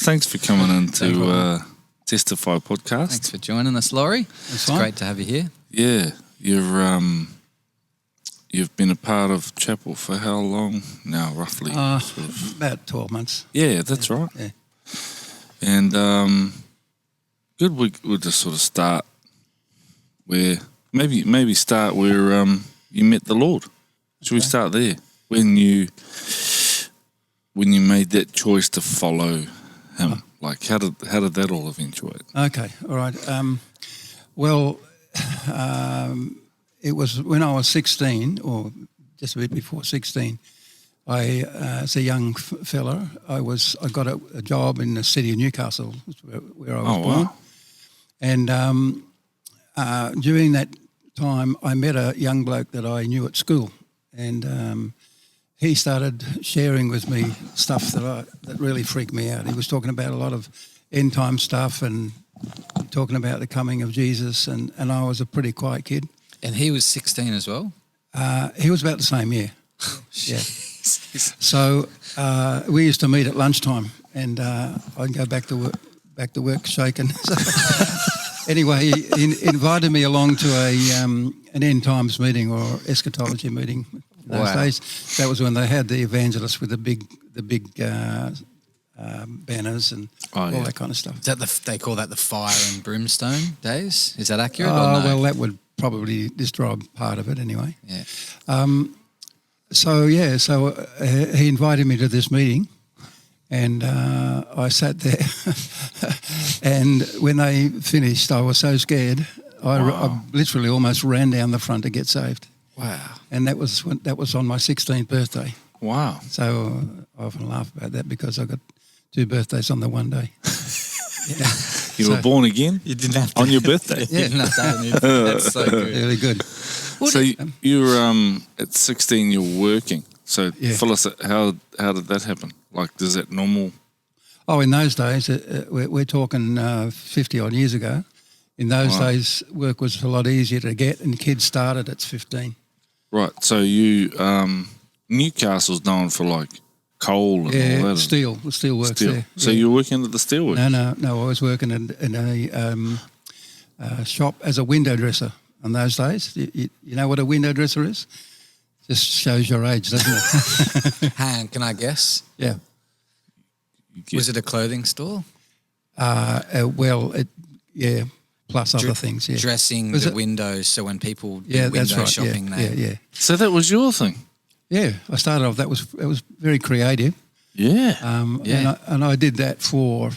Thanks for coming in to Testify podcast. Thanks for joining us, Laurie. It's great to have you here. Yeah, you've been a part of Chapel for how long now, roughly? About 12 months. Yeah, that's right. Yeah. And good. We'll just sort of start where maybe start where you met the Lord. Should we start there? When you made that choice to follow Him, like how did that all eventuate? Okay, all right. It was when I was 16, or just a bit before 16. As a young fella, I got a job in the city of Newcastle, where I was born. Wow. And during that time, I met a young bloke that I knew at school, and he started sharing with me stuff that really freaked me out. He was talking about a lot of end time stuff and talking about the coming of Jesus, and I was a pretty quiet kid. And he was 16 as well? He was about the same year. Yeah. So we used to meet at lunchtime, and I'd go back to work shaken. Anyway, he invited me along to an end times meeting or eschatology meeting. In those days, that was when they had the evangelists with the big banners and all that kind of stuff. Is that they call that the fire and brimstone days? Is that accurate? Oh, or no? Well, that would probably describe part of it anyway. Yeah. So he invited me to this meeting, and I sat there. And when they finished, I was so scared, I literally almost ran down the front to get saved. Wow. And that was on my 16th birthday. Wow. So I often laugh about that because I got 2 birthdays on the one day. Yeah. You were born again? You didn't have to. On your birthday? You didn't have to. That's so good. Really good. So you were at 16. You're working. So fill us. How did that happen? Like, is that normal? Oh, in those days, we're talking 50 odd years ago. In those days, work was a lot easier to get, and kids started at 15. Right. So you Newcastle's known for like coal and all that. Steel. The steel works there. So you were working at the steelworks? No. I was working in a shop as a window dresser in those days. You know what a window dresser is? Just shows your age, doesn't it? Hang, can I guess? Yeah. Was it a clothing store? Plus other things, yeah. Dressing the windows, so when people do window shopping now. Yeah. So that was your thing? Yeah, I started off, that was very creative. Yeah. And I did that for,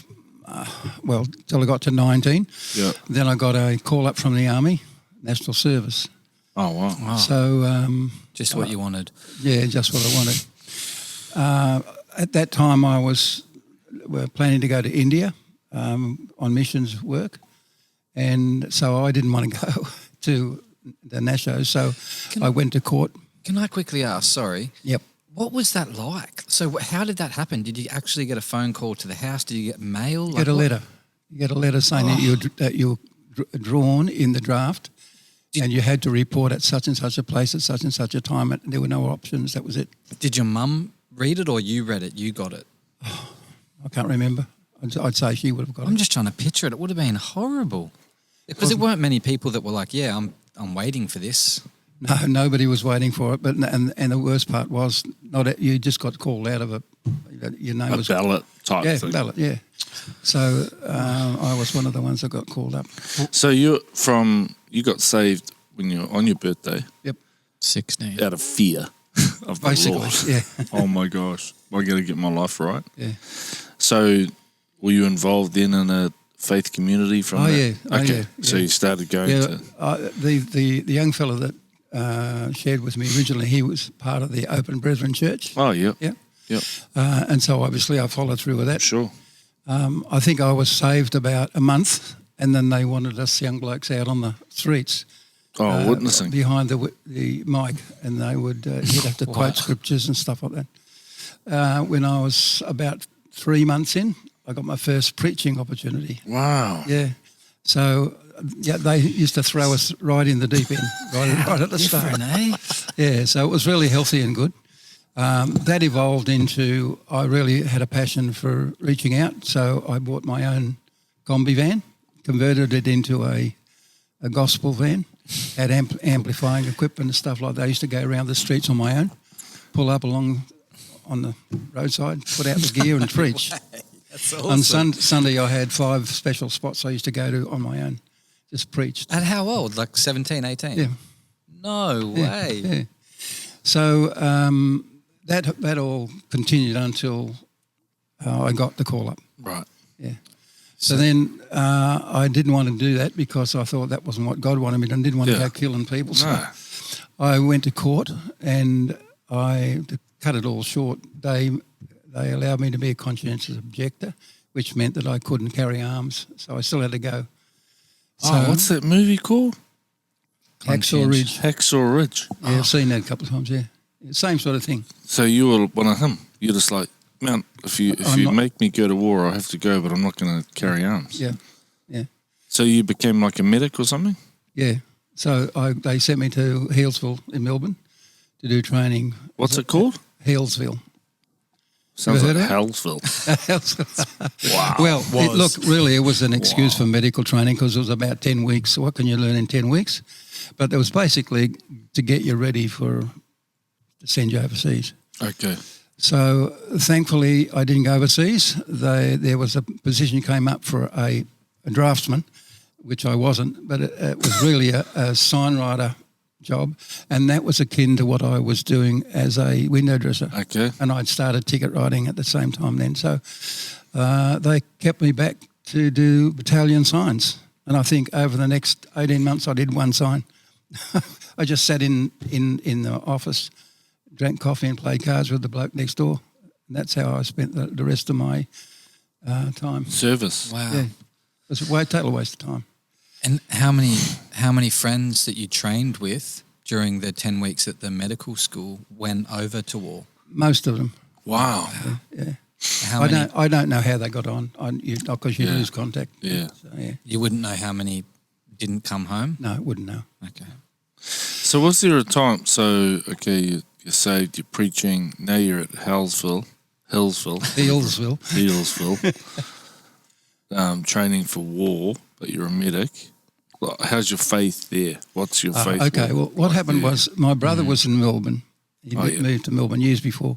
till I got to 19. Yeah. Then I got a call up from the Army, National Service. Oh, wow. So... just what you wanted. Yeah, just what I wanted. At that time, we're planning to go to India on missions work. And so I didn't want to go to the Nashos, so I went to court. Can I quickly ask, sorry? Yep. What was that like? So how did that happen? Did you actually get a phone call to the house? Did you get mail? You get a letter. You get a letter saying that you're drawn in the draft, and you had to report at such and such a place at such and such a time. And there were no options. That was it. Did your mum read it or you read it? You got it? I can't remember. I'd say she would have got it. I'm just trying to picture it. It would have been horrible. Because there weren't many people that were like, yeah, I'm waiting for this. No, nobody was waiting for it. But and the worst part was you just got called out of it. Your name was ballot type thing. Yeah, ballot. Yeah. So I was one of the ones that got called up. So you got saved when you were on your birthday. Yep. 16. Out of fear of the Basically, Lord. yeah. Oh my gosh, I got to get my life right. Yeah. So were you involved then in a faith community from that? Yeah. Okay. Yeah. So you started going to... The young fellow that shared with me originally, he was part of the Open Brethren Church. Oh, yeah. Yeah. Yep. And so obviously I followed through with that. Sure. I think I was saved about a month, and then they wanted us young blokes out on the streets. Witnessing. Behind the mic, and they would you'd have to quote scriptures and stuff like that. When I was about 3 months in, I got my first preaching opportunity. Wow. Yeah. So, they used to throw us right in the deep end, right at the start. Eh? Yeah, so it was really healthy and good. That evolved into I really had a passion for reaching out, so I bought my own combi van, converted it into a gospel van, had amplifying equipment and stuff like that. I used to go around the streets on my own, pull up along on the roadside, put out the gear and preach. That's awesome. On Sunday I had 5 special spots I used to go to on my own, just preached. At how old? Like 17, 18? Yeah. No way. Yeah. So that all continued until I got the call up. Right. Yeah. So then I didn't want to do that because I thought that wasn't what God wanted me to do. I didn't want to go killing people. So No. I went to court and to cut it all short, they allowed me to be a conscientious objector, which meant that I couldn't carry arms. So I still had to go. So, What's that movie called? Hacksaw Ridge. Hacksaw Ridge. Yeah, I've seen that a couple of times, yeah. Same sort of thing. So you were one of him. You're just like, man, if you make me go to war, I have to go, but I'm not going to carry arms. Yeah, yeah. So you became like a medic or something? Yeah. So they sent me to Healesville in Melbourne to do training. What's it called? Healesville. Sounds like heard of it? Hellsville. Wow. Well, it was an excuse for medical training because it was about 10 weeks. So what can you learn in 10 weeks? But it was basically to get you ready to send you overseas. Okay. So thankfully I didn't go overseas. There was a position came up for a draftsman, which I wasn't, but it was really a sign writer job, and that was akin to what I was doing as a window dresser. Okay. And I'd started ticket writing at the same time then. So they kept me back to do battalion signs. And I think over the next 18 months I did 1 sign. I just sat in the office, drank coffee and played cards with the bloke next door. And that's how I spent the rest of my time. Service. Wow. Yeah. It was a total waste of time. And how many friends that you trained with during the 10 weeks at the medical school went over to war? Most of them. Wow. Yeah. I don't know how they got on because you lose contact. Yeah. So, yeah. You wouldn't know how many didn't come home? No, I wouldn't know. Okay. So was there a time, you're saved, you're preaching, now you're at Hillsville, Healesville. training for war, but you're a medic. How's your faith there? What's your faith? Okay, well, what happened there? was my brother was in Melbourne. He Oh, yeah. moved to Melbourne years before.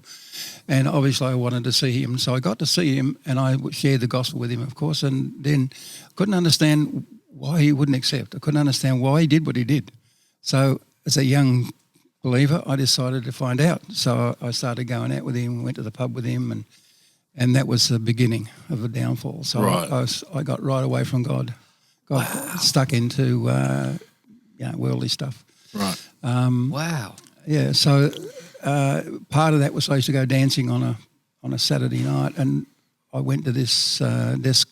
And obviously I wanted to see him. So I got to see him and I shared the gospel with him, of course, and then couldn't understand why he wouldn't accept. I couldn't understand why he did what he did. So as a young believer, I decided to find out. So I started going out with him, went to the pub with him, and that was the beginning of a downfall. So Right. I got right away from God. Got stuck into worldly stuff. Right. Wow. Yeah, so part of that was I used to go dancing on a Saturday night, and I went to this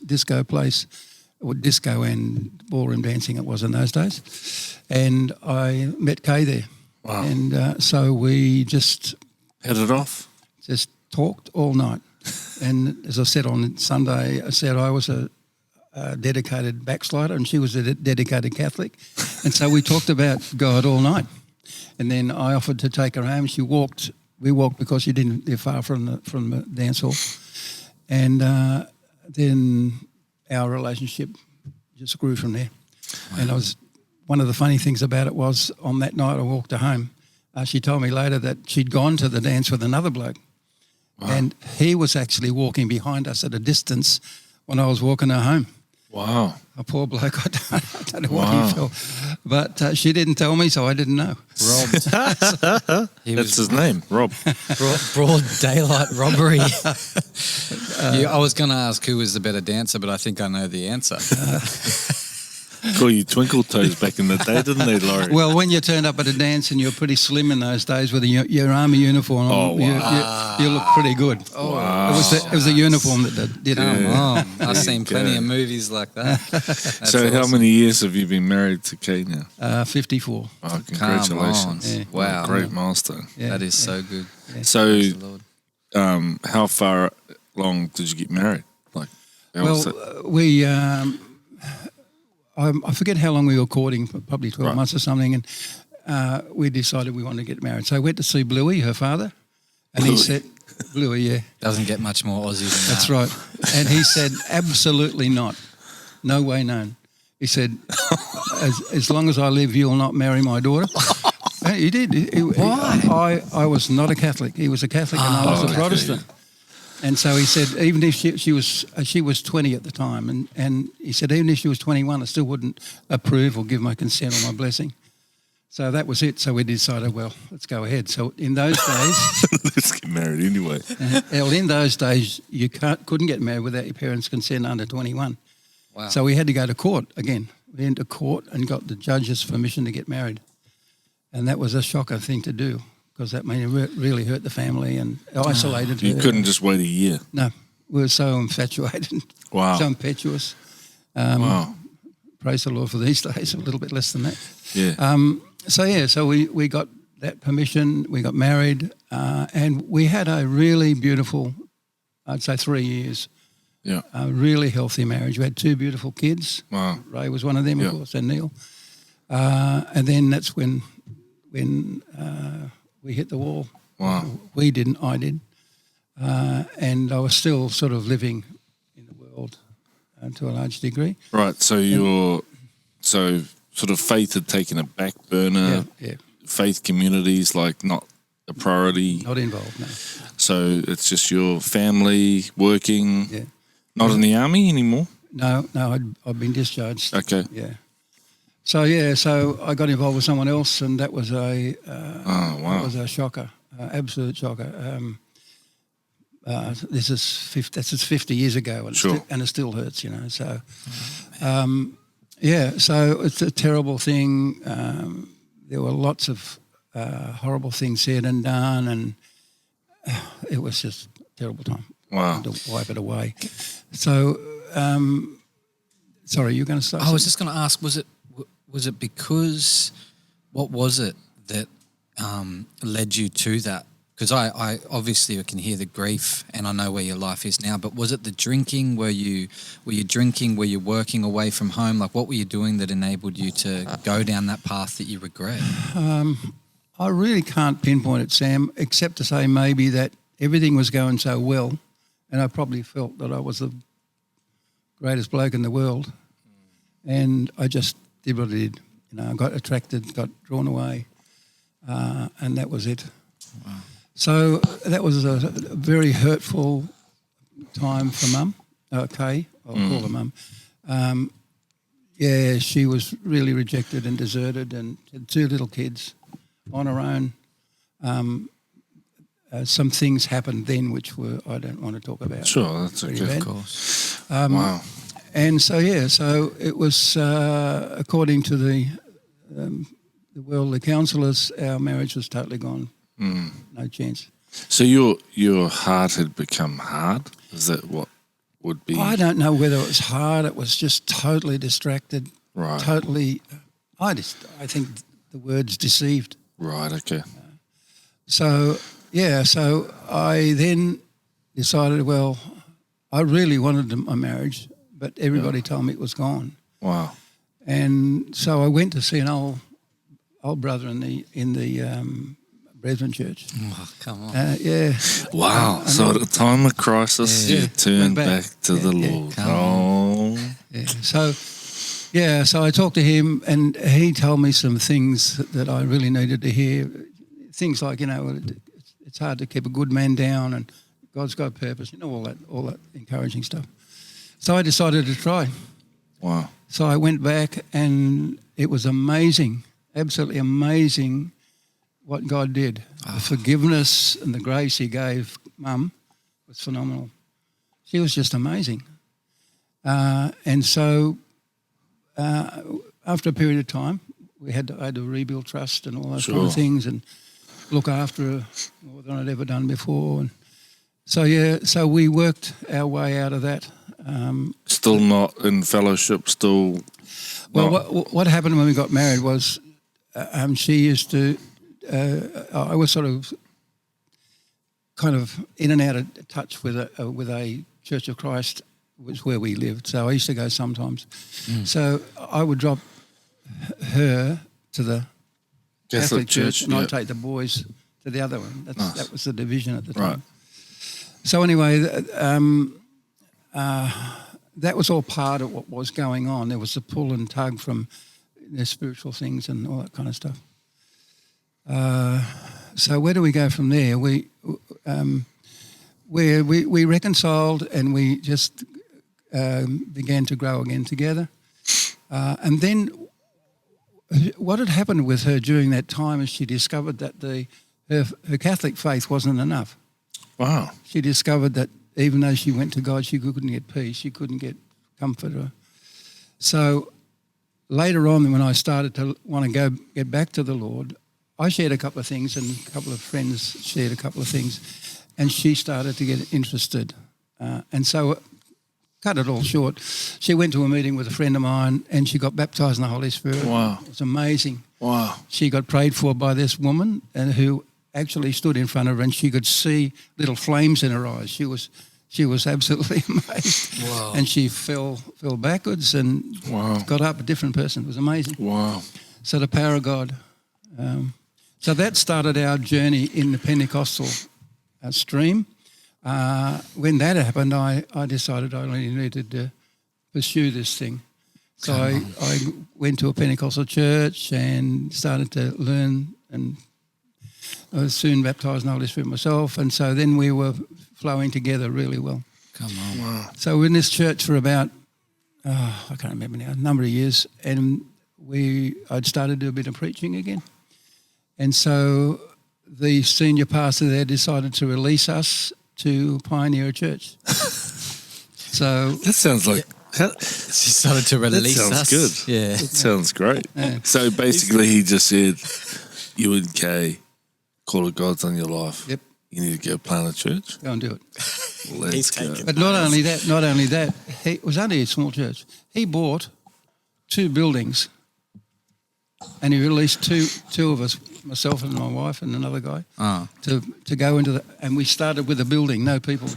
disco place, or disco and ballroom dancing it was in those days, and I met Kay there. Wow. And so we just Hit it off? talked all night. And as I said on Sunday, I was a dedicated backslider and she was a dedicated Catholic. And so we talked about God all night. And then I offered to take her home. We walked because she didn't live far from the dance hall. And then our relationship just grew from there. Wow. And one of the funny things about it was on that night I walked her home. She told me later that she'd gone to the dance with another bloke. Wow. And he was actually walking behind us at a distance when I was walking her home. Wow. A poor bloke, I don't know what he felt. But she didn't tell me, so I didn't know. Rob. That's his name, Rob. Broad daylight robbery. I was going to ask who was the better dancer, but I think I know the answer. Call you Twinkle Toes back in the day, didn't they, Laurie? Well, when you turned up at a dance and you're pretty slim in those days with your army uniform on, you look pretty good. Oh, wow. It was the uniform that did it. Come on. I've seen plenty of movies like that. So how many years have you been married to Kay now? 54. Oh, congratulations. Yeah. Wow. Great milestone. Yeah, That is so good. Yeah. So Praise the Lord. how far long did you get married? Like, We... I forget how long we were courting, probably 12 months or something, and we decided we wanted to get married. So I went to see Bluey, her father, And he said, Bluey, yeah. Doesn't get much more Aussie than that. That's right. And he said, absolutely not. No way known. He said, as long as I live, you'll not marry my daughter. And he did. Why? I was not a Catholic. He was a Catholic and I was a Protestant. And so he said, even if she was 20 at the time, and he said, even if she was 21, I still wouldn't approve or give my consent or my blessing. So that was it. So we decided, well, let's go ahead. So in those days... let's get married anyway. Well, in those days, you couldn't get married without your parents' consent under 21. Wow. So we had to go to court again. We went to court and got the judge's permission to get married. And that was a shocker thing to do because that really hurt the family and isolated her. You couldn't just wait a year? No. We were so infatuated. Wow. So impetuous. Wow. Praise the Lord for these days, a little bit less than that. Yeah. So we got that permission, we got married, and we had a really beautiful, I'd say 3 years, a really healthy marriage. We had 2 beautiful kids. Wow. Ray was one of them, of course, and Neil. And then that's when we hit the wall. Wow. We didn't, I did. And I was still sort of living in the world to a large degree. Right, so so sort of faith had taken a back burner. Yeah. Faith communities, like not a priority. Not involved, no. So it's just your family working. Yeah. Not in the army anymore. No, I'd been discharged. Okay. Yeah. So I got involved with someone else, and that was that was a shocker, absolute shocker. This is 50 years ago, and it still hurts, you know. So, so it's a terrible thing. There were lots of horrible things said and done, and it was just a terrible time. Wow. To wipe it away. So, sorry, you're going to start? I was just going to ask, was it because, what was it that led you to that? Because I obviously can hear the grief and I know where your life is now, but was it the drinking? Were you drinking? Were you working away from home? Like, what were you doing that enabled you to go down that path that you regret? I really can't pinpoint it, Sam, except to say maybe that everything was going so well and I probably felt that I was the greatest bloke in the world and I just did what I did. You know, I got attracted, got drawn away, and that was it. Wow. So that was a very hurtful time for Mum. Kay, I'll call her Mum. She was really rejected and deserted and had 2 little kids on her own. Some things happened then which I don't want to talk about. Sure, that's okay. Of course. Wow. And so it was according to the worldly counsellors, our marriage was totally gone. No chance. So your heart had become hard? Is that what would be? I don't know whether it was hard. It was just totally distracted. Right. Totally. I think the word's deceived. Right. Okay. So I then decided, well, I really wanted a marriage, but everybody told me it was gone. Wow. And so I went to see an old brother in the Brethren Church. Oh, come on. Wow. So at a time of crisis, you turned back to the Lord. Yeah. So I talked to him and he told me some things that I really needed to hear. Things like, you know, it's hard to keep a good man down and God's got purpose, you know, all that encouraging stuff. So I decided to try. Wow. So I went back and it was amazing, absolutely amazing what God did. The forgiveness and the grace he gave Mum was phenomenal. She was just amazing. And so after a period of time, I had to rebuild trust and all those kind of things and look after her more than I'd ever done before. And so we worked our way out of that. Still not in fellowship, still... Well, what happened when we got married was she used to... I was sort of kind of in and out of touch with a Church of Christ, was where we lived. So I used to go sometimes. So I would drop her to the Catholic Church and I'd take the boys to the other one. Nice. That was the division at the time. Right. So anyway, that was all part of what was going on. There was a pull and tug from the spiritual things and all that kind of stuff. So where do we go from there? We reconciled and we just began to grow again together. And then what had happened with her during that time is she discovered that her Catholic faith wasn't enough. Wow. She discovered that even though she went to God, she couldn't get peace, she couldn't get comfort. So later on, when I started to want to get back to the Lord, I shared a couple of things and a couple of friends shared a couple of things, and she started to get interested. And so, cut it all short, she went to a meeting with a friend of mine and she got baptised in the Holy Spirit. Wow. It was amazing. Wow. She got prayed for by this woman and who actually stood in front of her and she could see little flames in her eyes. She was absolutely amazed. Wow. And she fell backwards and Wow. got up, a different person. It was amazing. Wow. So the power of God. So that started our journey in the Pentecostal stream. When that happened, I decided I really needed to pursue this thing. So I went to a Pentecostal church and started to learn, and I was soon baptised in the Holy Spirit myself. And so then we were flowing together really well. Come on. Wow. So we're in this church for about, I can't remember now, a number of years, and I'd started to do a bit of preaching again. And so the senior pastor there decided to release us to pioneer a church. So That sounds like... She started to release sounds us. good. Yeah. That sounds great. Yeah. So basically he just said, you and Kay, call of God's on your life. Yep. You need to go plant a church. go and do it. Let's go. But not only that, it was only a small church. He bought 2 buildings and he released two of us, myself and my wife and another guy, to go into and we started with a building, no people.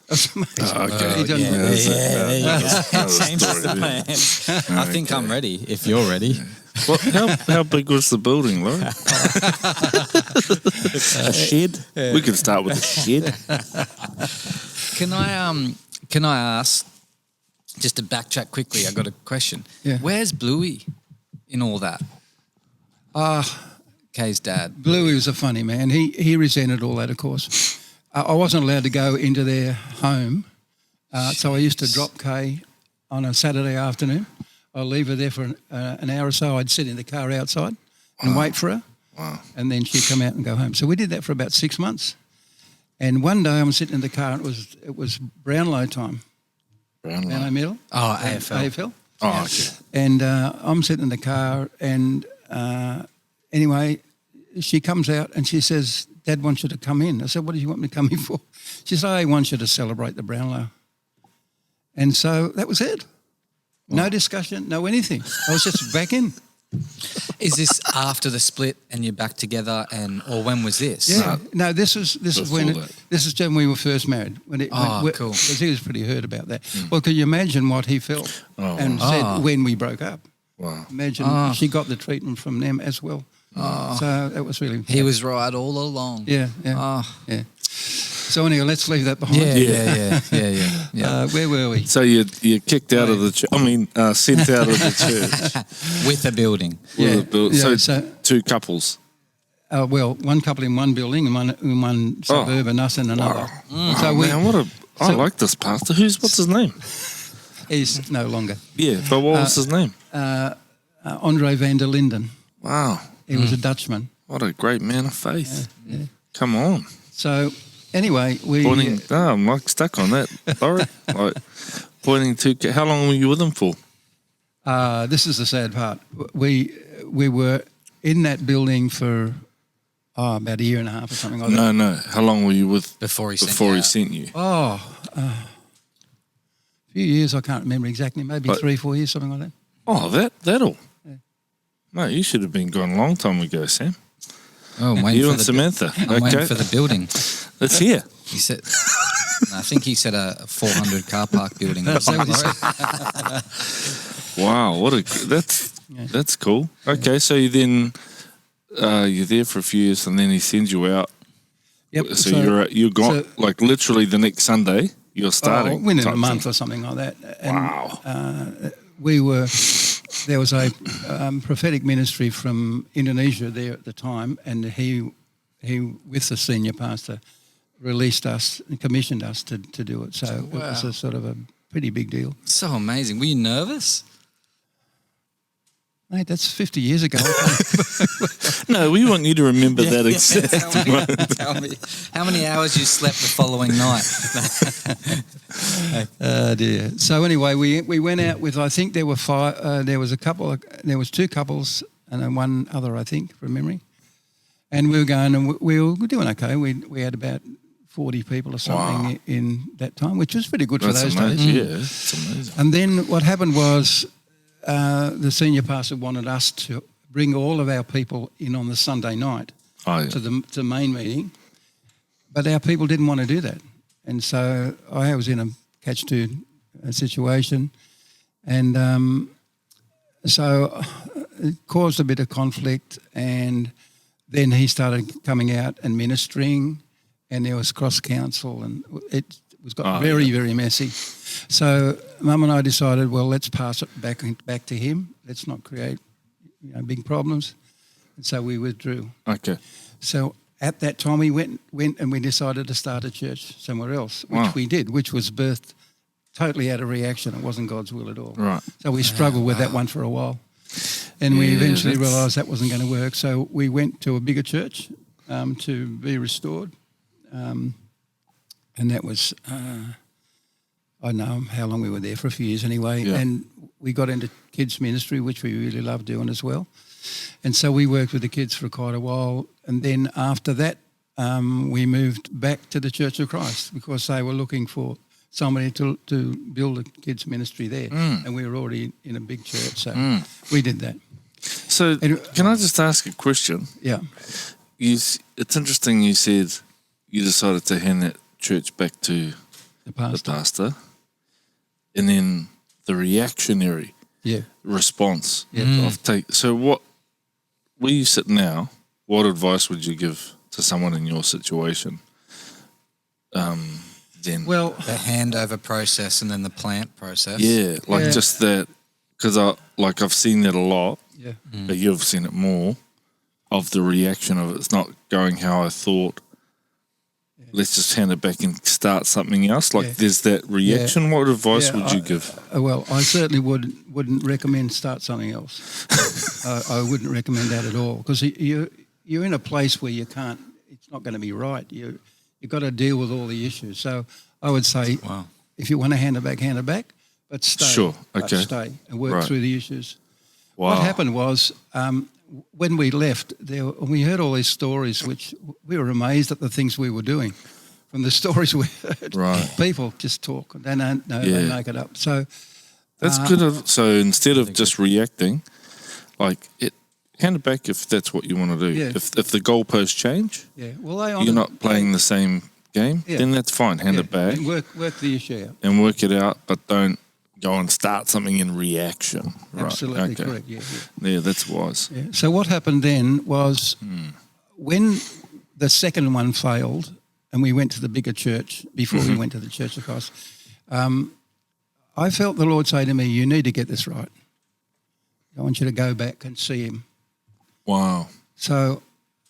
That's amazing. Oh, okay. He done- There you go. Another Changes story, the yeah. plan. I think I'm ready, if you're ready. Well, how big was the building, Laurie? A shed? We could start with a shed. Can I ask, just to backtrack quickly, I got a question. Yeah. Where's Bluey in all that? Kay's dad. Bluey was a funny man. He resented all that, of course. I wasn't allowed to go into their home, so I used to drop Kay on a Saturday afternoon. I'd leave her there for an hour or so. I'd sit in the car outside and wait for her, and then she'd come out and go home. So we did that for about 6 months. And one day I'm sitting in the car, and it was Brownlow time. Brownlow Middle. Oh, AFL. AFL. Oh, okay. And I'm sitting in the car, and anyway, she comes out and she says, Dad wants you to come in. I said, what do you want me to come in for? She said, I want you to celebrate the Brownlow. And so that was it. No discussion, no anything. I was just back in. Is this after the split and you're back together, or when was this? Yeah. No, this is when we were first married. Cool. Because he was pretty hurt about that. Well, can you imagine what he felt said when we broke up? Wow. Imagine she got the treatment from them as well. So that was really... He was right all along. Yeah. So anyway, let's leave that behind. Yeah. Where were we? So you're kicked out of the church. Sent out of the church. With a building. So 2 couples. Well, one couple in one building and one suburb and us in another. Wow. So I like this pastor. What's his name? He's no longer. Yeah, but what was his name? Andre van der Linden. Wow. He was a Dutchman. What a great man of faith. Yeah. Come on. So anyway, I'm like stuck on that, Laurie. Pointing to, how long were you with him for? This is the sad part. We were in that building for about a year and a half or something like that. No. How long were you with Before he sent you? A few years, I can't remember exactly. Maybe 3-4 years, something like that. Oh, that'll. Yeah. No, you should have been gone a long time ago, Sam. Oh, I'm waiting You for and Samantha. I'm waiting for the building. Let's hear. He said, I think he said a 400 car park building. Or something. Wow, that's cool. Okay, so you then you're there for a few years, and then he sends you out. Yep. So you're gone, like literally the next Sunday, you're starting. Within a month or something like that. And, wow. There was a prophetic ministry from Indonesia there at the time, and he with the senior pastor, released us and commissioned us to do it. So it was a sort of a pretty big deal. So amazing. Were you nervous? Mate, that's 50 years ago. No, we want you to remember that exact moment. Tell me how many hours you slept the following night. Dear. So anyway, we went out with, I think there were there was two couples and then one other, I think, from memory. And we were going, and we were doing okay. We had about 40 people or something in that time, which was pretty good for those days. Yeah, it's amazing. And then what happened was the senior pastor wanted us to bring all of our people in on the Sunday night to the main meeting, but our people didn't want to do that. And so I was in a catch-2 situation, and so it caused a bit of conflict, and then he started coming out and ministering, and there was cross-council, and it got very messy. So Mum and I decided, well, let's pass it back to him. Let's not create big problems. And so we withdrew. Okay. So at that time we went and we decided to start a church somewhere else, which we did, which was birthed totally out of reaction. It wasn't God's will at all. Right. So we struggled with that one for a while. And we eventually realised that wasn't going to work. So we went to a bigger church to be restored. And that was, I don't know how long we were there, for a few years anyway. Yeah. And we got into kids ministry, which we really loved doing as well. And so we worked with the kids for quite a while. And then after that, we moved back to the Church of Christ because they were looking for somebody to build a kids ministry there. And we were already in a big church, so we did that. So can I just ask a question? Yeah. It's interesting you said you decided to hand that church back to the pastor, and then the reactionary response of take. So what, where you sit now, what advice would you give to someone in your situation? Then well, the handover process and then the plant process. Yeah, just that, because I've seen that a lot, but you've seen it more, of the reaction of it's not going how I thought. Let's just hand it back and start something else. There's that reaction. Yeah. What advice would you give? Well, I certainly wouldn't recommend start something else. I wouldn't recommend that at all because you're in a place where you can't. It's not going to be right. You've got to deal with all the issues. So I would say, if you want to hand it back, but stay. Sure. Okay. But stay and work through the issues. Wow. What happened was when we left, we heard all these stories, which we were amazed at the things we were doing. From the stories we heard, people just talk. They don't know, they make it up. So that's good. So instead of just reacting, hand it back if that's what you want to do. Yeah. If the goalposts change, you're not playing the same game, then that's fine. Hand it back. And work the issue out. And work it out, but don't go and start something in reaction. Absolutely correct, Yeah, that's wise. Yeah. So what happened then was when the second one failed and we went to the bigger church before we went to the Church of Christ, I felt the Lord say to me, you need to get this right. I want you to go back and see him. Wow. So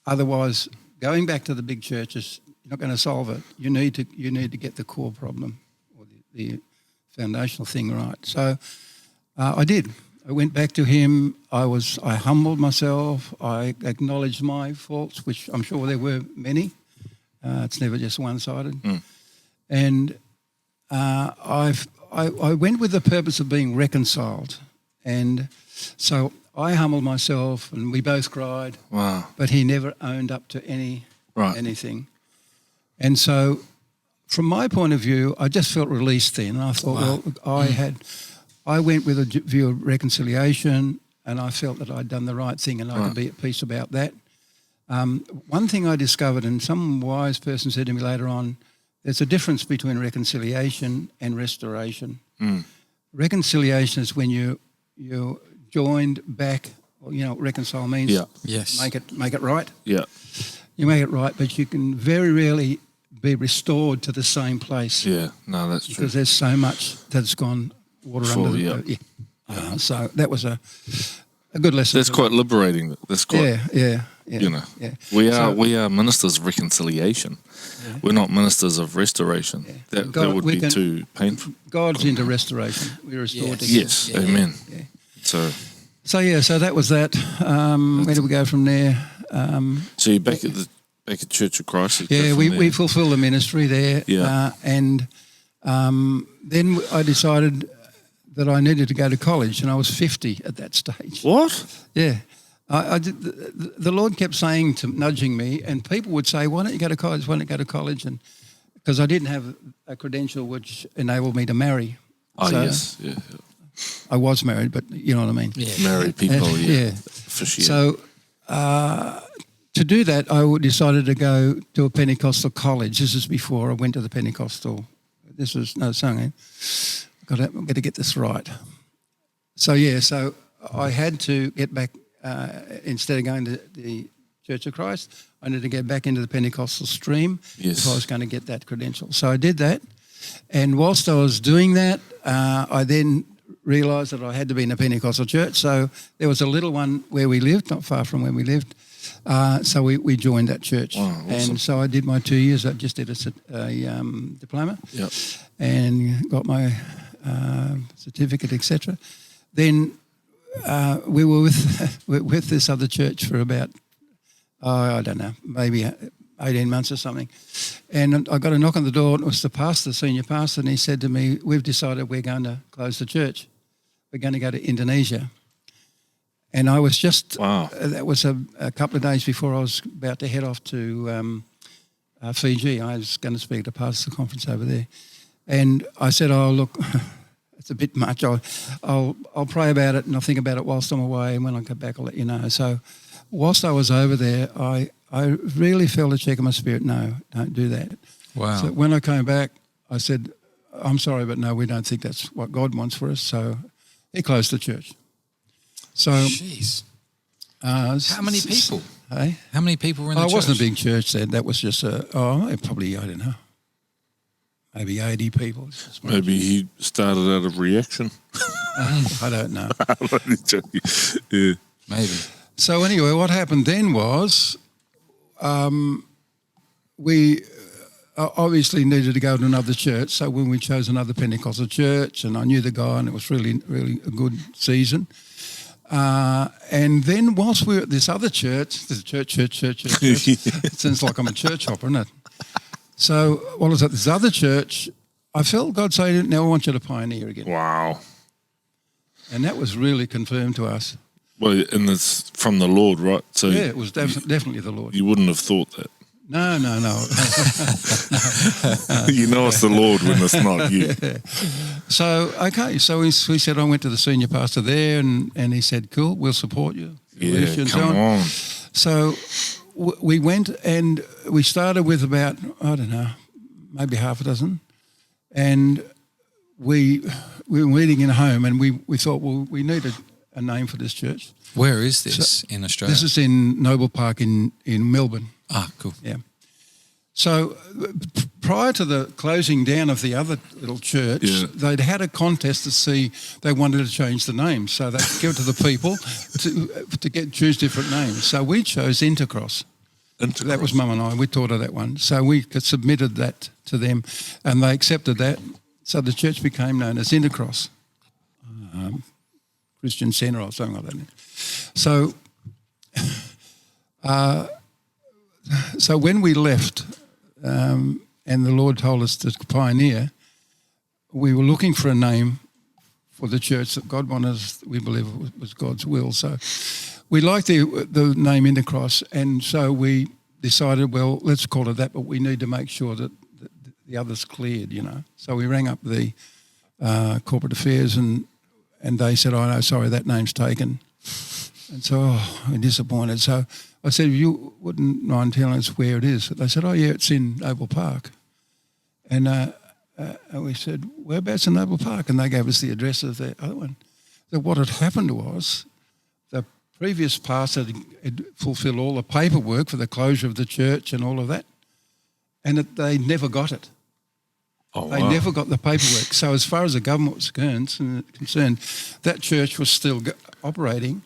otherwise, going back to the big churches, you're not going to solve it. You need to get the core problem or the foundational thing right. So I did. I went back to him. I humbled myself. I acknowledged my faults, which I'm sure there were many. It's never just one-sided. And I went with the purpose of being reconciled. And so I humbled myself and we both cried. Wow. But he never owned up to anything. And so from my point of view, I just felt released then. And I thought, I went with a view of reconciliation and I felt that I'd done the right thing and I could be at peace about that. One thing I discovered, and some wise person said to me later on, there's a difference between reconciliation and restoration. Reconciliation is when you're joined back Well, you know what reconcile means? Yeah. Yes. Make it right. Yeah. You make it right, but you can very rarely be restored to the same place Yeah. No, that's true. because there's so much that's gone water under the... Yeah. So that was a good lesson. That's quite liberating. That's quite, Yeah. you know, Yeah. we are ministers of reconciliation. Yeah. We're not ministers of restoration. Yeah. That would be too painful. God's into restoration. We're restored to God. Yes. Yeah. Amen. Yeah. So So that was that. Where do we go from there? so you're back at Church of Christ. Yeah, we fulfilled the ministry there. Yeah. And then I decided that I needed to go to college, and I was 50 at that stage. What? Yeah. I did, the Lord kept nudging me, and people would say, why don't you go to college? Why don't you go to college? And because I didn't have a credential which enabled me to marry. Oh, So yes. Yeah. I was married, but you know what I mean. Yeah. Married people, Yeah. For sure. So to do that, I decided to go to a Pentecostal college. This is before I went to the Pentecostal. This was got to get this right. So I had to get back. Instead of going to the Church of Christ, I needed to get back into the Pentecostal stream Yes. if I was going to get that credential. So I did that, and whilst I was doing that, I then realised that I had to be in a Pentecostal church. So there was a little one where we lived, not far from where we lived. So we joined that church. Wow, awesome. And so I did my 2 years. I just did a diploma Yep. and got my certificate, etc. Then we were with this other church for about, I don't know, maybe 18 months or something. And I got a knock on the door, and it was the pastor, senior pastor, and he said to me, we've decided we're going to close the church. We're going to go to Indonesia. And I was just, Wow. that was a couple of days before I was about to head off to Fiji. I was going to speak at a pastor conference over there. And I said, oh, look, it's a bit much. I'll pray about it and I'll think about it whilst I'm away, and when I get back I'll let you know. So whilst I was over there, I really felt a check in my spirit, no, don't do that. Wow. So when I came back, I said, I'm sorry, but no, we don't think that's what God wants for us. So he closed the church. So Jeez. How many people? Hey? How many people were in the church? It wasn't a big church then. That was just probably, I don't know, maybe 80 people. Maybe he started out of reaction. I don't know. Yeah. Maybe. So anyway, what happened then was we obviously needed to go to another church. So when we chose another Pentecostal church, and I knew the guy, and it was really, really a good season. And then whilst we were at this other church, this church. It sounds like I'm a church hopper, isn't it? So while I was at this other church, I felt God say, now I want you to pioneer again. Wow. And that was really confirmed to us. Well, and it's from the Lord, right? So Yeah, it was definitely the Lord. you wouldn't have thought that. No. You know it's the Lord when it's not you. So, okay, so we said, I went to the senior pastor there, and he said, cool, we'll support you. Yeah, And so come on. So we went, and we started with about, I don't know, maybe half a dozen. And we were meeting in a home, and we thought, well, we need a name for this church. Where is this in Australia? This is in Noble Park in Melbourne. Ah, cool. Yeah. So prior to the closing down of the other little church, they'd had a contest to see they wanted to change the name. So they give it to the people to choose different names. So we chose Intercross. That was Mum and I. We taught her that one. So we submitted that to them, and they accepted that. So the church became known as Intercross Christian Centre or something like that. So, so when we left, and the Lord told us to pioneer, we were looking for a name for the church that God wanted us, we believe was God's will. So we liked the name Intercross, and so we decided, well, let's call it that, but we need to make sure that the other's cleared, you know. So we rang up the corporate affairs, and they said, oh, no, sorry, that name's taken. And so I'm disappointed. So I said, you wouldn't mind telling us where it is? They said, oh, yeah, it's in Noble Park. And we said, whereabouts in Noble Park? And they gave us the address of the other one. So what had happened was the previous pastor had fulfilled all the paperwork for the closure of the church and all of that, and they never got it. Oh, They wow. never got the paperwork. So as far as the government was concerned, that church was still operating.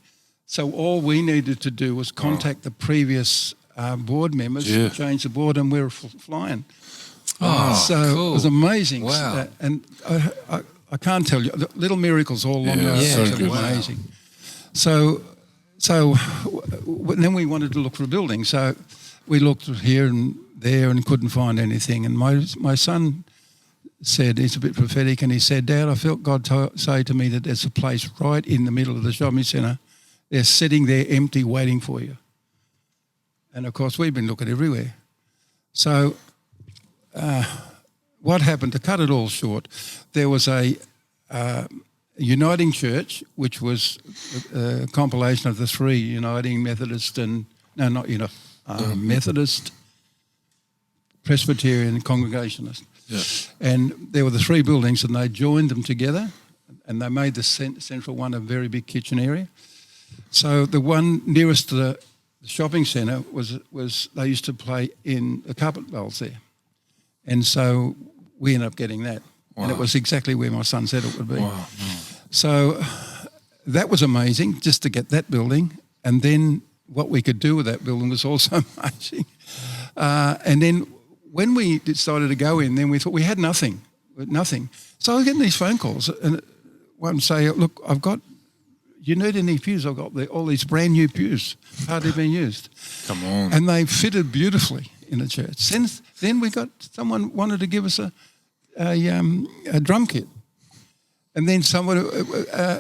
So all we needed to do was contact the previous board members, Yeah. change the board, and we were flying. Oh, So cool. it was amazing. Wow. And I can't tell you, the little miracles all along the way. so It was good. amazing. So then we wanted to look for a building. So we looked here and there and couldn't find anything. And my son said, he's a bit prophetic, and he said, Dad, I felt God say to me that there's a place right in the middle of the shopping centre. They're sitting there empty waiting for you. And, of course, we've been looking everywhere. So what happened, to cut it all short, there was a uniting church, which was a compilation of the three, uniting Methodist and, no, not Methodist, Presbyterian, Congregationalist. Yeah. And there were the three buildings, and they joined them together, and they made the central one a very big kitchen area. So the one nearest to the shopping centre was they used to play in the carpet bowls there. And so we ended up getting that. Wow. And it was exactly where my son said it would be. Wow. So that was amazing, just to get that building. And then what we could do with that building was also amazing. And then when we decided to go in, then we thought we had nothing. So I was getting these phone calls, and one say, look, you need any pews? I've got all these brand new pews, hardly been used. Come on. And they fitted beautifully in the church. Then we got, someone wanted to give us a drum kit. And then someone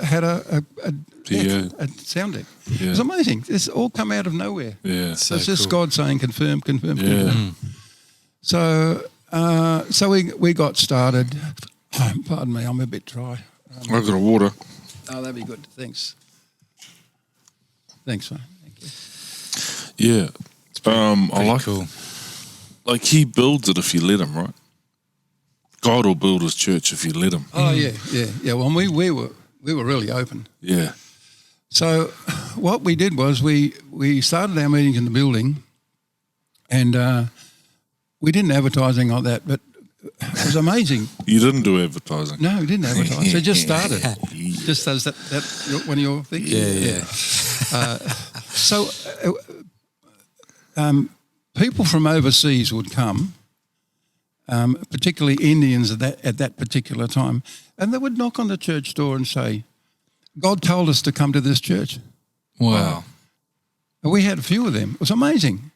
had a sound deck. Yeah. It was amazing. It's all come out of nowhere. Yeah. So it's just God saying, confirm. Yeah. So we got started. Pardon me, I'm a bit dry. I've got a water. Oh, that'd be good. Thanks, mate. Thank you. Yeah. I like cool. Like he builds it if you let him, right? God will build his church if you let him. Oh yeah. Well, we were really open. Yeah. So what we did was we started our meetings in the building, and we didn't advertising like that, but it was amazing. You didn't do advertising. No, we didn't advertise. It just started. Just as that one of your things. Yeah. So people from overseas would come, particularly Indians at that particular time, and they would knock on the church door and say, God told us to come to this church. Wow. And we had a few of them. It was amazing.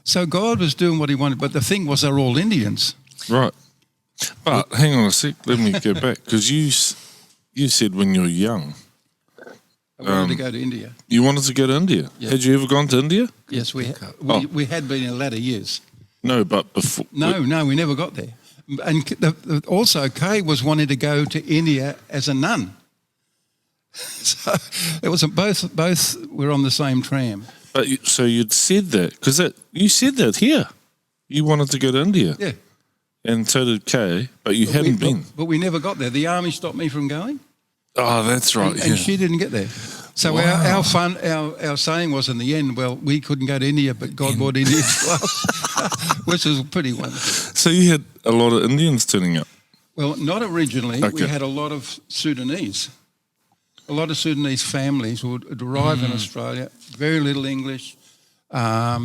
So God was doing what he wanted, but the thing was they're all Indians. Right. But hang on a sec. Let me go back, because you said when you were young I wanted to go to India. you wanted to go to India. Yeah. Had you ever gone to India? Yes, we had been in the latter years. No, but before. No, we never got there. And also, Kay was wanting to go to India as a nun. So it was both were on the same tram. But so you'd said that because you said that here. You wanted to go to India. Yeah. And so did Kay, but you hadn't been. But we never got there. The army stopped me from going. Oh, that's right. And she didn't get there. So Wow. our saying was in the end, well, we couldn't go to India, but God brought India to us, which was pretty wonderful. So you had a lot of Indians turning up. Well, not originally. Okay. We had a lot of Sudanese. A lot of Sudanese families would arrive in Australia, very little English,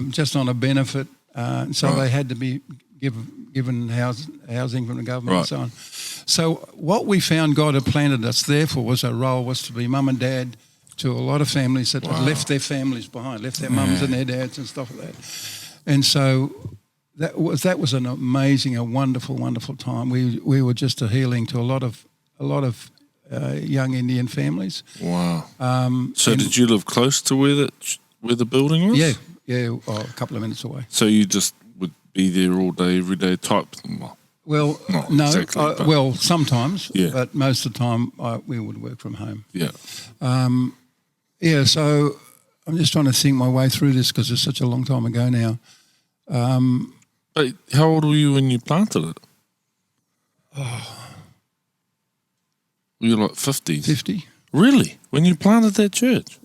just on a benefit. So Right. they had to be given housing from the government and Right. so on. So what we found God had planted us there for was to be mum and dad to a lot of families that had left their families behind, left their mums and their dads and stuff like that. And so that was an amazing, a wonderful, wonderful time. We were just a healing to a lot of young Indian families. Wow. So did you live close to where the building was? Yeah, a couple of minutes away. So you just would be there all day, every day type? Well, Not no, exactly, but- well, sometimes, Yeah. but most of the time we would work from home. Yeah. So I'm just trying to think my way through this because it's such a long time ago now. But how old were you when you planted it? Were you like 50s? 50. Really? When you planted that church?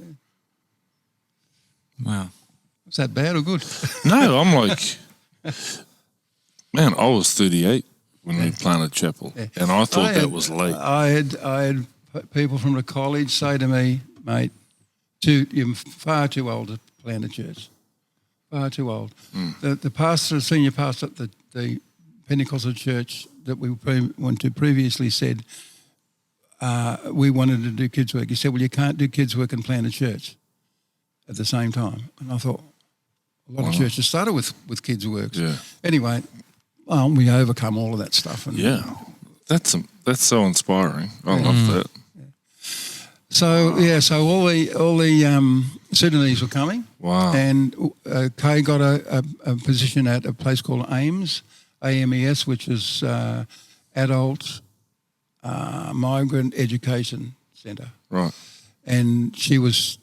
Wow. Was that bad or good? No, I'm like, man, I was 38 when we planted chapel, and I thought that was late. I had people from the college say to me, mate, you're far too old to plant a church. Far too old. The pastor, senior pastor at the Pentecostal church that we went to previously said, we wanted to do kids' work. He said, well, you can't do kids' work and plant a church at the same time. And I thought, a lot of churches started with kids' work. Yeah. Anyway, well, we overcome all of that stuff. And, that's so inspiring. I love that. So all the Sudanese were coming. Wow. And Kay got a position at a place called AMES, which is Adult Migrant Education Centre. Right. And she was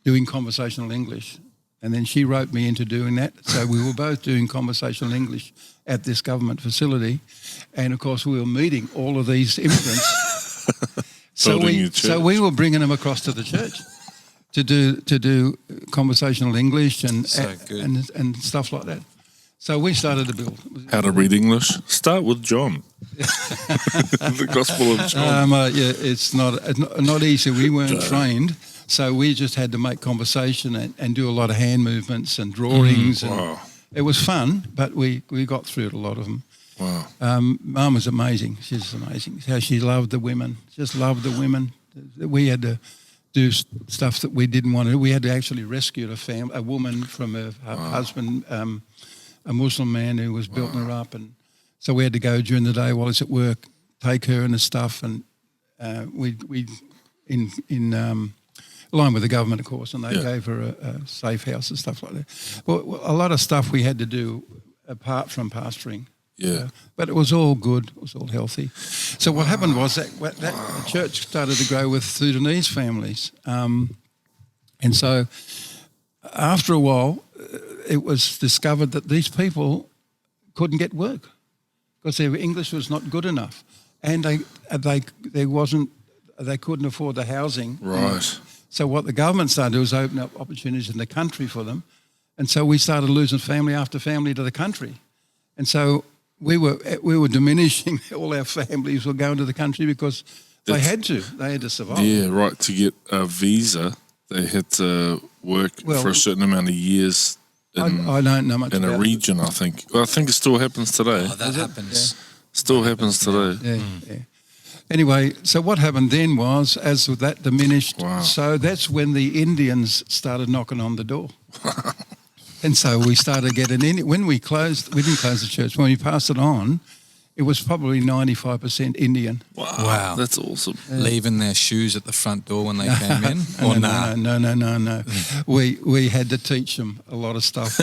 doing conversational English. And then she wrote me into doing that. So we were both doing conversational English at this government facility. And, of course, we were meeting all of these immigrants. So we were bringing them across to the church to do conversational English and stuff like that. So we started to build. How to read English? Start with John. The Gospel of John. It's not easy. We weren't trained. So we just had to make conversation and do a lot of hand movements and drawings. And it was fun, but we got through it, a lot of them. Wow. Mum was amazing. She's amazing. How she loved the women. Just loved the women. We had to do stuff that we didn't want to do. We had to actually rescue a woman from her husband, a Muslim man who was building her up. And so we had to go during the day while he's at work, take her and the stuff. And we in line with the government, of course, and they gave her a safe house and stuff like that. But a lot of stuff we had to do apart from pastoring. Yeah. But it was all good. It was all healthy. So what happened was that the church started to grow with Sudanese families. And so after a while, it was discovered that these people couldn't get work because their English was not good enough. And they couldn't afford the housing. Right. So what the government started to do was open up opportunities in the country for them. And so we started losing family after family to the country. And so we were diminishing. All our families were going to the country because they had to survive. Yeah, right. To get a visa, they had to work for a certain amount of years I don't know much in a region, I think. Well, I think it still happens today. Oh, that happens. Yeah. Still happens today. Yeah. Anyway, so what happened then was, as that diminished, so that's when the Indians started knocking on the door. And so we started getting in. When we didn't close the church. When we passed it on, it was probably 95% Indian. Wow. That's awesome. Leaving their shoes at the front door when they came in? Or No. We had to teach them a lot of stuff.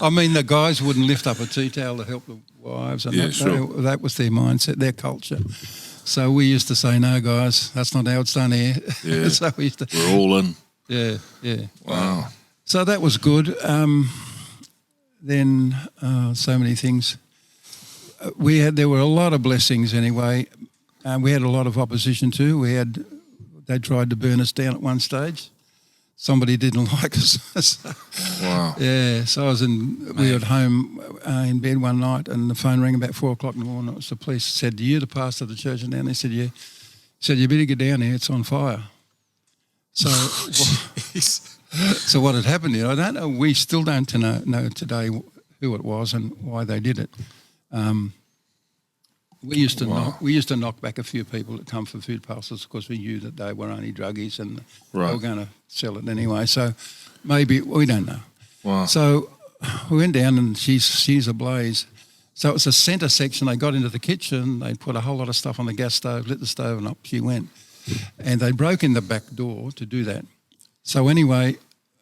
I mean, the guys wouldn't lift up a tea towel to help the wives. And that was their mindset, their culture. So we used to say, no, guys, that's not how it's done here. Yeah. So we're all in. Yeah. Wow. So that was good. Then so many things. There were a lot of blessings anyway. We had a lot of opposition too. They tried to burn us down at one stage. Somebody didn't like us. Wow. Yeah. So we were at home in bed one night, and the phone rang about 4:00 in the morning. It was the police. Said, "You're the pastor of the church?" And they said, "Yeah." Said, "You better get down here. It's on fire." So. So what had happened here, I don't know. We still don't know today who it was and why they did it. We used to knock back a few people that come for food parcels because we knew that they were only druggies and they were going to sell it anyway. So maybe we don't know. Wow. So we went down and she's ablaze. So it was a centre section. They got into the kitchen. They put a whole lot of stuff on the gas stove, lit the stove, and up she went. And they broke in the back door to do that. So anyway,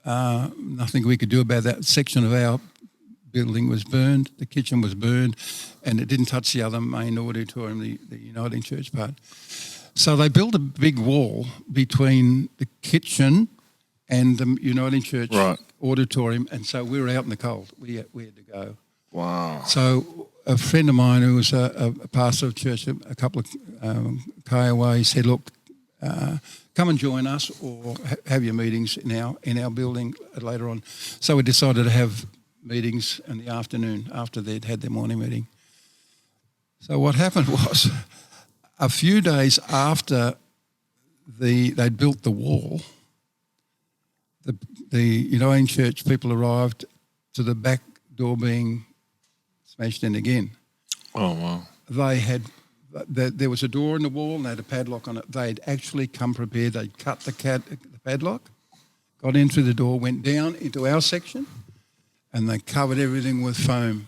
nothing we could do about that. Section of our building was burned, the kitchen was burned, and it didn't touch the other main auditorium, the Uniting Church part. So they built a big wall between the kitchen and the Uniting Church auditorium, and so we were out in the cold. We had to go. Wow. So a friend of mine who was a pastor of church a couple of K away said, look, come and join us or have your meetings in our building later on. So we decided to have meetings in the afternoon after they'd had their morning meeting. So what happened was, a few days after they'd built the wall, the Uniting Church people arrived to the back door being smashed in again. Oh, wow. There was a door in the wall and they had a padlock on it. They'd actually come prepared. They'd cut the padlock, got in through the door, went down into our section, and they covered everything with foam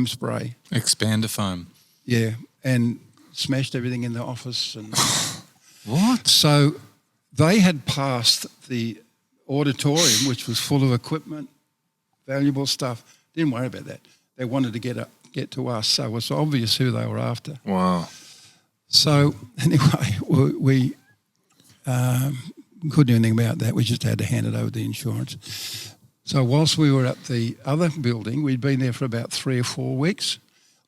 spray. Expander foam. Yeah, and smashed everything in the office. And What? So they had passed the auditorium, which was full of equipment, valuable stuff. Didn't worry about that. They wanted to get to us, so it was obvious who they were after. Wow. So anyway, we couldn't do anything about that. We just had to hand it over to the insurance. So whilst we were at the other building, we'd been there for about 3 or 4 weeks.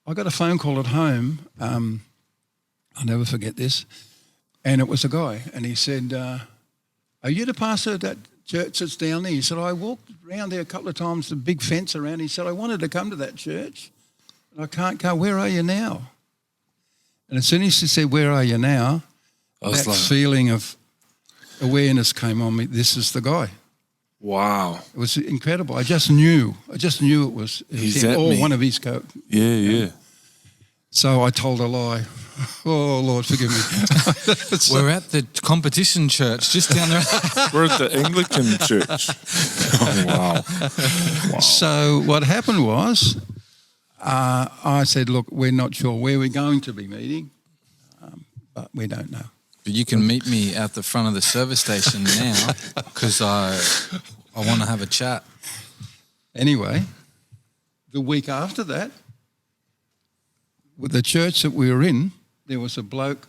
I got a phone call at home. I'll never forget this. And it was a guy, and he said, "Are you the pastor of that church that's down there?" He said, "I walked around there a couple of times, the big fence around." He said, "I wanted to come to that church, and I can't go. Where are you now?" And as soon as he said, "Where are you now?" that feeling of awareness came on me. This is the guy. Wow. It was incredible. I just knew it was He's him, at or me. one of his Yeah. So I told a lie. Oh, Lord, forgive me. We're at the competition church just down there. We're at the Anglican church. Oh, wow. So what happened was I said, "Look, we're not sure where we're going to be meeting, but we don't know." But you can meet me at the front of the service station now because I want to have a chat. Anyway, the week after that, with the church that we were in, there was a bloke,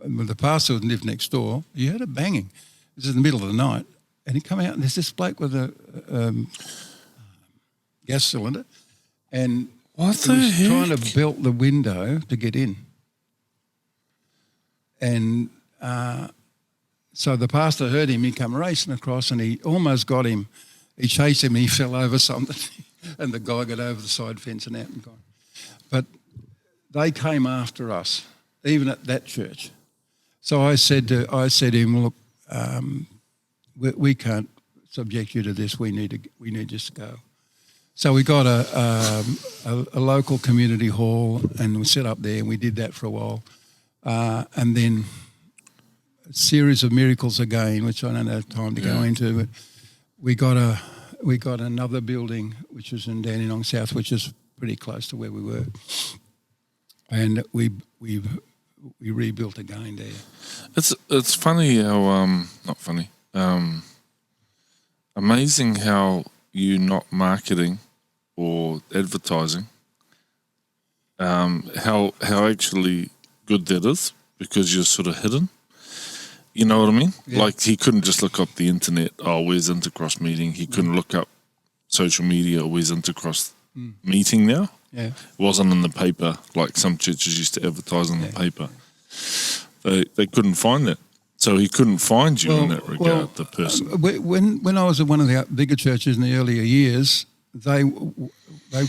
the pastor lived next door. He heard a banging. This is in the middle of the night. And he come out and there's this bloke with a gas cylinder. And What he the was heck? trying to belt the window to get in. And so the pastor heard him. He come racing across and he almost got him. He chased him and he fell over something. And the guy got over the side fence and out and gone. But they came after us, even at that church. So I said to him, "Look, we can't subject you to this. We need just to go." So we got a local community hall and we set up there and we did that for a while. And then a series of miracles again, which I don't have time to go into, but we got another building which was in Dandenong South, which is pretty close to where we were. And we rebuilt again there. It's funny how not funny. Amazing how you not marketing or advertising. How actually good that is because you're sort of hidden. You know what I mean? Yeah. Like he couldn't just look up the internet. Oh, where's Intercross meeting? He couldn't look up social media. Where's Intercross meeting now? Yeah. It wasn't in the paper like some churches used to advertise in the paper. They couldn't find that. So he couldn't find you in that regard, the person. When I was at one of the bigger churches in the earlier years, they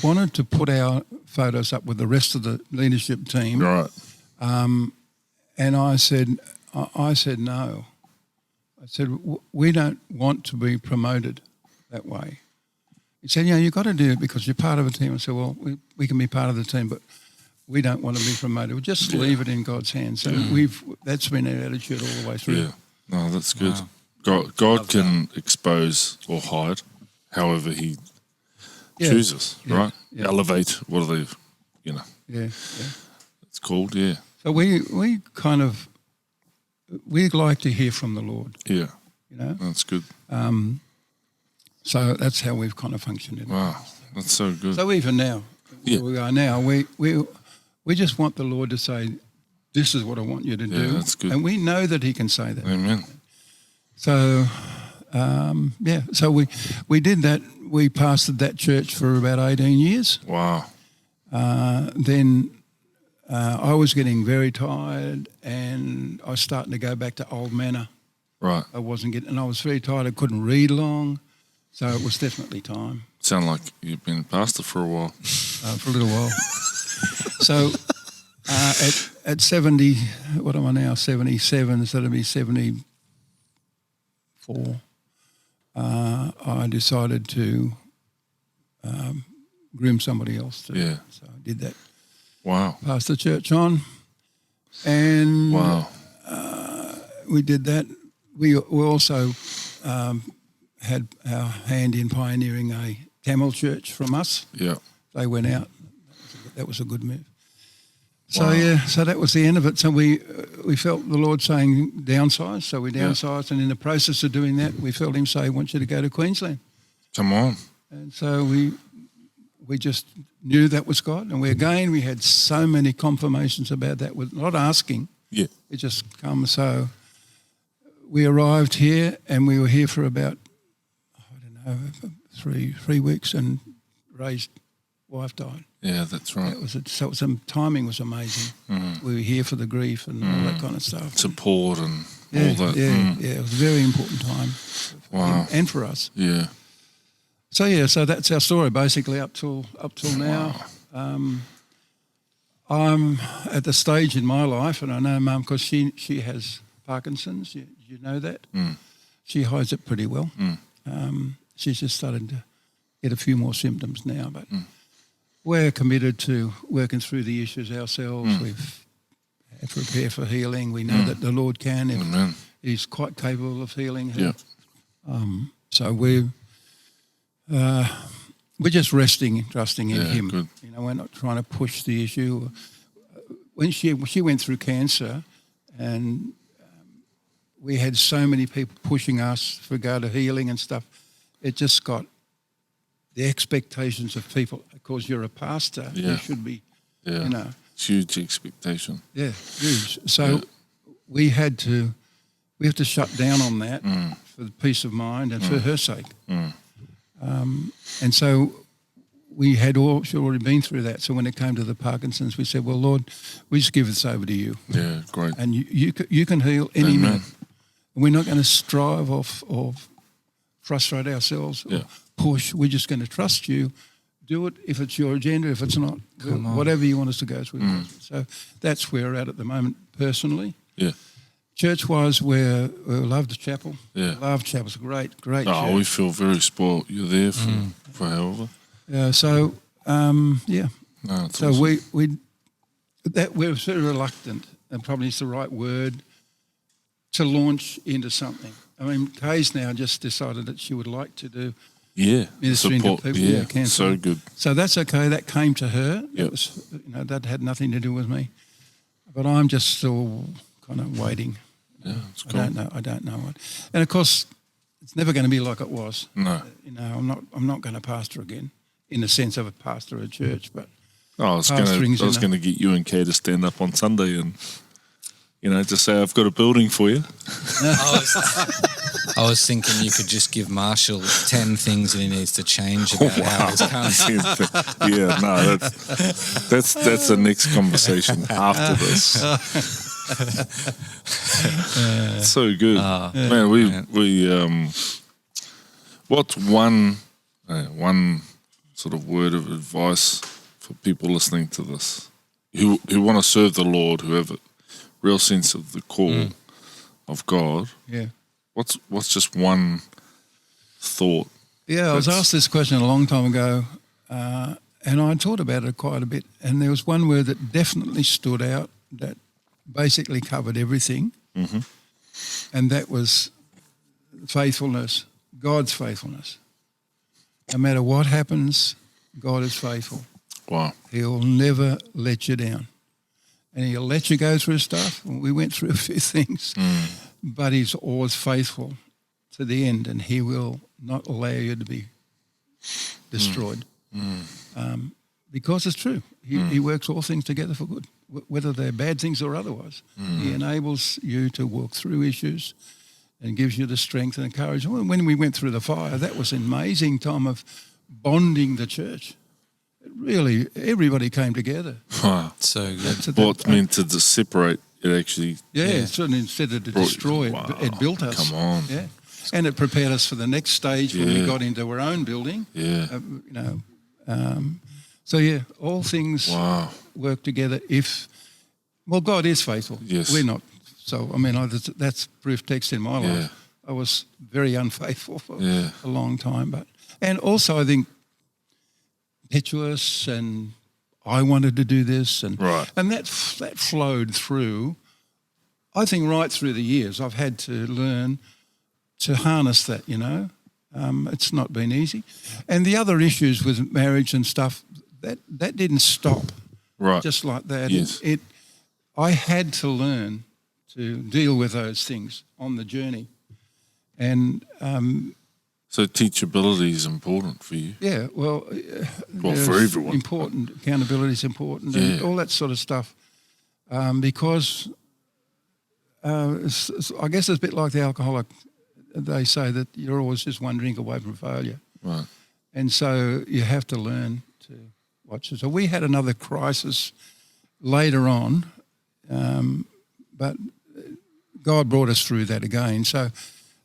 wanted to put our photos up with the rest of the leadership team. Right. And I said no. I said, we don't want to be promoted that way. He said, you've got to do it because you're part of a team. I said, well, we can be part of the team, but we don't want to be promoted. We'll just leave it in God's hands. So that's been our attitude all the way through. Yeah. No, that's good. Wow. God can expose or hide however he chooses, right? Yeah. Elevate, what are they, Yeah. it's called, yeah. So we kind of, we'd like to hear from the Lord, Yeah, you know. that's good. So that's how we've kind of functioned. Wow, that's so good. So even now, where we are now, we just want the Lord to say, this is what I want you to do. That's good. And we know that he can say that. Amen. So, so we did that. We pastored that church for about 18 years. Wow. Then I was getting very tired, and I was starting to go back to old manner. Right. I wasn't getting, and I was very tired. I couldn't read long, so it was definitely time. Sound like you've been a pastor for a while. For a little while. So at 70, what am I now? 77, so it'll be 74. I decided to groom somebody else. Yeah. So I did that. Wow. Passed the church on, and Wow. we did that. We also had our hand in pioneering a Tamil church from us. Yeah. They went out. That was a good move. So Wow. so that was the end of it. So we felt the Lord saying downsize. So we downsized, and in the process of doing that, we felt Him say, "I want you to go to Queensland." Come on. And so we just knew that was God. And we had so many confirmations about that. We're not asking. Yeah. It just comes. So we arrived here, and we were here for about, I don't know, three weeks, and Ray's wife died. Yeah, that's right. So timing was amazing. We were here for the grief and all that kind of stuff. Support and all that. Yeah, it was a very important time. Wow. And for us. Yeah. So that's our story basically up till now. I'm at the stage in my life, and I know Mum, because she has Parkinson's. You know that? She hides it pretty well. She's just starting to get a few more symptoms now, but we're committed to working through the issues ourselves. We've had to prepare for healing. We know that the Lord can. Amen. He's quite capable of healing her. Yeah. So we're just resting and trusting in Him. Good. You know, we're not trying to push the issue. When she went through cancer, and we had so many people pushing us for go to healing and stuff, it just got the expectations of people. Because you're a pastor, you should be, you know. Huge expectation. Yeah, huge. So we have to shut down on that for the peace of mind and for her sake. And so she'd already been through that. So when it came to the Parkinson's, we said, well, Lord, we just give this over to you. Yeah, great. And you can heal any man. And we're not going to strive or frustrate ourselves or push. We're just going to trust you. Do it if it's your agenda. If it's not, whatever you want us to go through. So that's where we're at the moment personally. Yeah. Church-wise, we love the chapel. Yeah. Love chapel's great church. Oh, we feel very spoiled. You're there for however. Yeah. So, No, it's so awesome. we're sort of reluctant, and probably it's the right word, to launch into something. I mean, Kay's now just decided that she would like to do ministering to people with cancer. So good. So that's okay. That came to her. Yep. It was, that had nothing to do with me. But I'm just still kind of waiting. Yeah, it's cool. I don't know what. And of course, it's never going to be like it was. No. I'm not going to pastor again in the sense of a pastor at a church, but I was going to get you and Kay to stand up on Sunday and, just say, I've got a building for you. I was thinking you could just give Marshall 10 things that he needs to change about how he's come. Yeah, no, that's the next conversation after this. So good, man. We what's one sort of word of advice for people listening to this who want to serve the Lord, who have a real sense of the call of God? Yeah. What's just one thought? Yeah, I was asked this question a long time ago, and I thought about it quite a bit. And there was one word that definitely stood out that basically covered everything, and that was faithfulness, God's faithfulness. No matter what happens, God is faithful. Wow. He'll never let you down. And He'll let you go through stuff. We went through a few things, but He's always faithful to the end, and He will not allow you to be destroyed. Because it's true. He works all things together for good, whether they're bad things or otherwise. He enables you to walk through issues and gives you the strength and the courage. When we went through the fire, that was an amazing time of bonding the church. really, everybody came together. Wow. So good. What meant to separate, it actually Yeah, certainly instead of to brought- destroy, wow, it built us. come on. Yeah. And it prepared us for the next stage when we Yeah. got into our own building. Yeah. So, yeah, all things Wow. work together if, well, God is faithful. Yes. We're not. So, I mean, that's proof text in my Yeah. life. I was very unfaithful for Yeah. a long time. And also I think impetuous and I wanted to do this. And Right. and that flowed through, I think right through the years. I've had to learn to harness that, It's not been easy. And the other issues with marriage and stuff, that didn't stop Right. just like that. Yes. I had to learn to deal with those things on the journey. And, So teachability is important for you. yeah, well, For everyone. important. Accountability is important and Yeah. all that sort of stuff. Because I guess it's a bit like the alcoholic. They say that you're always just one drink away from failure. Right. And so you have to learn to watch it. So we had another crisis later on, but God brought us through that again. So,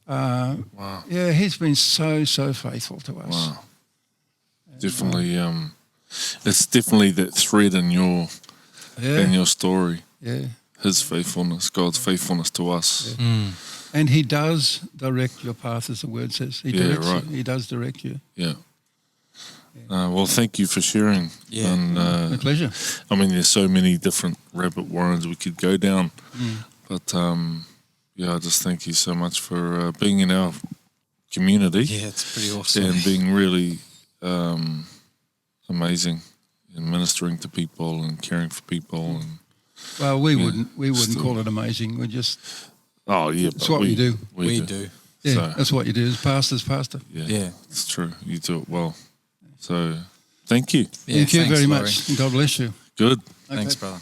Wow. yeah, he's been so faithful to us. Wow. Definitely. It's definitely that thread in your story. Yeah. His faithfulness, God's faithfulness to us. And he does direct your path, as the word says. He directs right. you. He does direct you. Yeah. Well, thank you for sharing. Yeah. And, My pleasure. I mean, there's so many different rabbit warrens we could go down. But, I just thank you so much for being in our community. Yeah, it's pretty awesome. And being really amazing in ministering to people and caring for people. And Well, we wouldn't still. call it amazing. We just, oh yeah, it's what we do. We do. Yeah, So, that's what you do. As pastor's pastor. Yeah. it's true. You do it well. So, thank you. Thank you thanks, very Laurie. much. And God bless you. Good. Thanks, Okay. brother.